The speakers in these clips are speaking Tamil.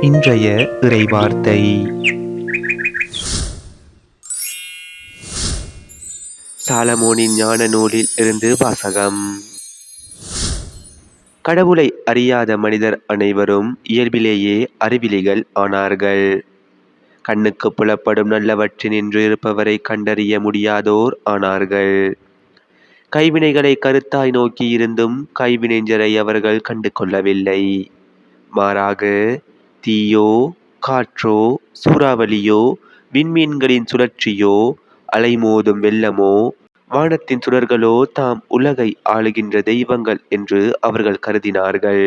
இன்றைய இறைவார்த்தை. சாலமோனின் ஞான நூலில் இருந்து வாசகம். கடவுளை அறியாத மனிதர் அனைவரும் இயல்பிலேயே அறிவிலிகள் ஆனார்கள். கண்ணுக்கு புலப்படும் நல்லவற்றினின்று இருப்பவரை கண்டறிய முடியாதோர் ஆனார்கள். கைவினைகளை கருத்தாய் நோக்கி இருந்தும் கைவினைஞரை அவர்கள் கண்டு கொள்ளவில்லை. மாறாக தீயோ, காற்றோ, சூறாவளியோ, விண்மீன்களின் சுழற்சியோ, அலைமோதும் வெள்ளமோ, வானத்தின் சுடர்களோ தாம் உலகை ஆளுகின்ற தெய்வங்கள் என்று அவர்கள் கருதினார்கள்.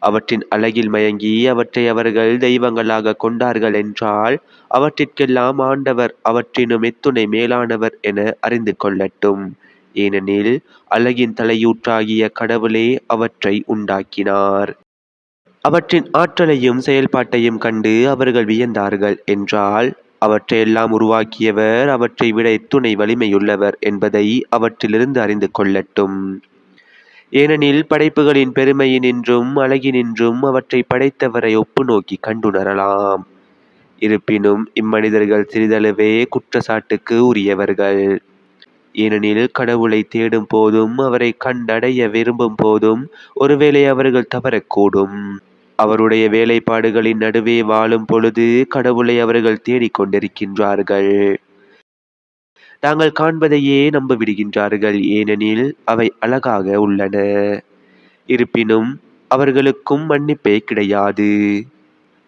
அவற்றின் அழகில் மயங்கி அவற்றை அவர்கள் தெய்வங்களாக கொண்டார்கள் என்றால், அவற்றிற்கெல்லாம் ஆண்டவர் அவற்றினும் எத்துணை மேலானவர் என அறிந்து கொள்ளட்டும். ஏனெனில் அழகின் தலையூற்றாகிய கடவுளே அவற்றை உண்டாக்கினார். அவற்றின் ஆற்றலையும் செயல்பாட்டையும் கண்டு அவர்கள் வியந்தார்கள் என்றால், அவற்றையெல்லாம் உருவாக்கியவர் அவற்றை விட எத்துணை வலிமையுள்ளவர் என்பதை அவற்றிலிருந்து அறிந்து கொள்ளட்டும். ஏனெனில் படைப்புகளின் பெருமையினின்றும் அழகினின்றும் அவற்றை படைத்தவரை ஒப்பு நோக்கி கண்டுணரலாம். இருப்பினும் இம்மனிதர்கள் சிறிதளவே குற்றச்சாட்டுக்கு உரியவர்கள். ஏனெனில் கடவுளை தேடும் போதும் அவரை கண்டடைய விரும்பும் போதும் ஒருவேளை அவர்கள் தவறக்கூடும். அவருடைய வேலைப்பாடுகளின் நடுவே வாழும் பொழுது கடவுளை அவர்கள் தேடிக்கொண்டிருக்கின்றார்கள். தாங்கள் காண்பதையே நம்பிவிடுகின்றார்கள், ஏனெனில் அவை அழகாக உள்ளன. இருப்பினும் அவர்களுக்கும் மன்னிப்பே கிடையாது.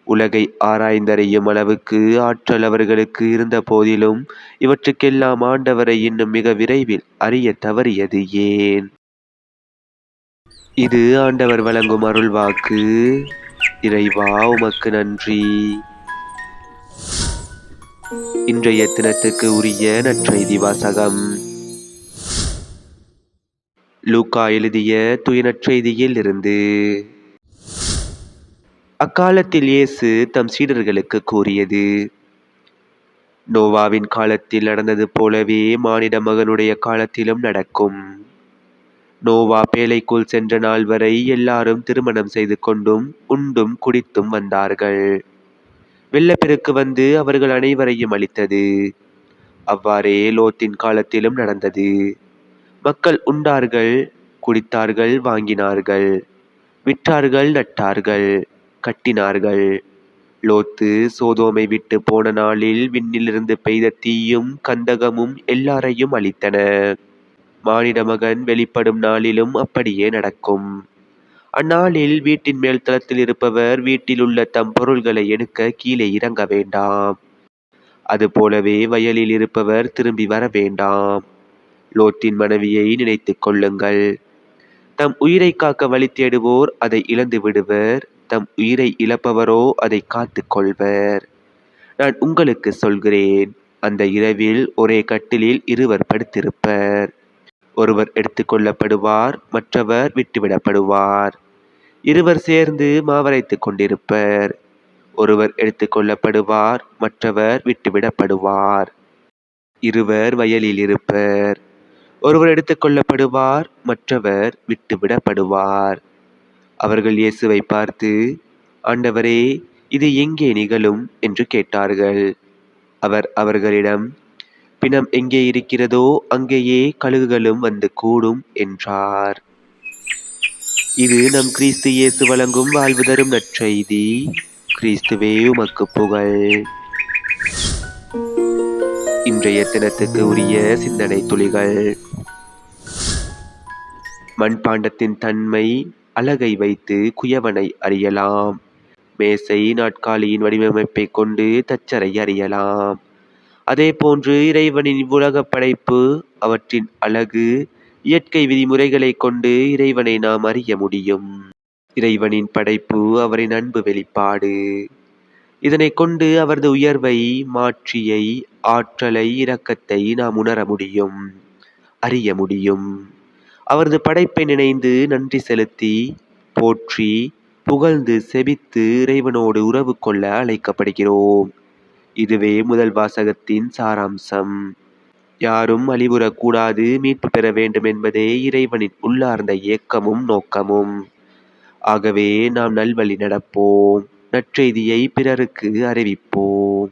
உலகை ஆராய்ந்தறியும் அளவுக்கு ஆற்றல் அவர்களுக்கு இருந்த போதிலும் இவற்றுக்கெல்லாம் ஆண்டவரை இன்னும் மிக விரைவில் அறிய தவறியது ஏன்? இது ஆண்டவர் வழங்கும் அருள்வாக்கு. இறைவா, உமக்கு நன்றி. இன்றைய தினத்துக்கு உரிய நற்செய்தி வாசகம். லூக்கா எழுதிய தூய நற்செய்தியில் இருந்து. அக்காலத்தில் இயேசு தம் சீடர்களுக்கு கூறியது: நோவாவின் காலத்தில் நடந்தது போலவே மானிட மகனுடைய காலத்திலும் நடக்கும். நோவா பேழைக்குள் சென்ற நாள் வரை எல்லாரும் திருமணம் செய்து கொண்டும் உண்டும் குடித்தும் வந்தார்கள். வெள்ளப்பெருக்கு வந்து அவர்கள் அனைவரையும் அழித்தது. அவ்வாறே லோத்தின் காலத்திலும் நடந்தது. மக்கள் உண்டார்கள், குடித்தார்கள், வாங்கினார்கள், விற்றார்கள், நட்டார்கள், கட்டினார்கள். லோத்து சோதோமை விட்டு போன நாளில் விண்ணிலிருந்து பெய்த தீயும் கந்தகமும் எல்லாரையும் அழித்தன. மானிட மகன் வெளிப்படும் நாளிலும் அப்படியே நடக்கும். அந்நாளில் வீட்டின் மேல் தளத்தில் இருப்பவர் வீட்டில் உள்ள தம் பொருள்களை எடுக்க கீழே இறங்க வேண்டாம். அதுபோலவே வயலில் இருப்பவர் திரும்பி வர வேண்டாம். லோத்தின் மனைவியை நினைத்து கொள்ளுங்கள். தம் உயிரை காக்க வழி தேடுவோர் அதை இழந்து விடுவர், தம் உயிரை இழப்பவரோ அதை காத்து கொள்வர். நான் உங்களுக்கு சொல்கிறேன், அந்த இரவில் ஒரே கட்டிலில் இருவர் படுத்திருப்பர். ஒருவர் எடுத்துக்கொள்ளப்படுவார், மற்றவர் விட்டுவிடப்படுவார். இருவர் சேர்ந்து மாவரைத்துக் கொண்டிருப்பர். ஒருவர் எடுத்துக்கொள்ளப்படுவார், மற்றவர் விட்டுவிடப்படுவார். இருவர் வயலில் இருப்பர். ஒருவர் எடுத்துக்கொள்ளப்படுவார், மற்றவர் விட்டுவிடப்படுவார். அவர்கள் இயேசுவை பார்த்து, ஆண்டவரே, இது எங்கே நிகழும் என்று கேட்டார்கள். அவர் அவர்களிடம், பிணம் எங்கே இருக்கிறதோ அங்கேயே கழுகுகளும் வந்து கூடும் என்றார். இது நம் கிறிஸ்து இயேசு வழங்கும் வாழ்வு தரும் நற்செய்தி. கிறிஸ்துவே, உமக்கு புகழ். இன்றைய தினத்துக்கு உரிய சிந்தனை துளிகள். மண்பாண்டத்தின் தன்மை அழகை வைத்து குயவனை அறியலாம். மேசை நாற்காலியின் வடிவமைப்பை கொண்டு தச்சரை அறியலாம். அதே போன்று இறைவனின் இவ்வுலக படைப்பு, அவற்றின் அழகு, இயற்கை விதிமுறைகளை கொண்டு இறைவனை நாம் அறிய முடியும். இறைவனின் படைப்பு அவரின் அன்பு வெளிப்பாடு. இதனை கொண்டு அவரது உயர்வை, மாட்சியை, ஆற்றலை, இரக்கத்தை நாம் உணர முடியும், அறிய முடியும். அவரது படைப்பை நினைந்து நன்றி செலுத்தி, போற்றி, புகழ்ந்து செபித்து இறைவனோடு உறவு கொள்ள அழைக்கப்படுகிறோம். இதுவே முதல் வாசகத்தின் சாராம்சம். யாரும் அழிவுறக்கூடாது, மீட்பு பெற வேண்டும் என்பதே இறைவனின் உள்ளார்ந்த இயக்கமும் நோக்கமும். ஆகவே நாம் நல்வழி நடப்போம், நற்செய்தியை பிறருக்கு அறிவிப்போம்.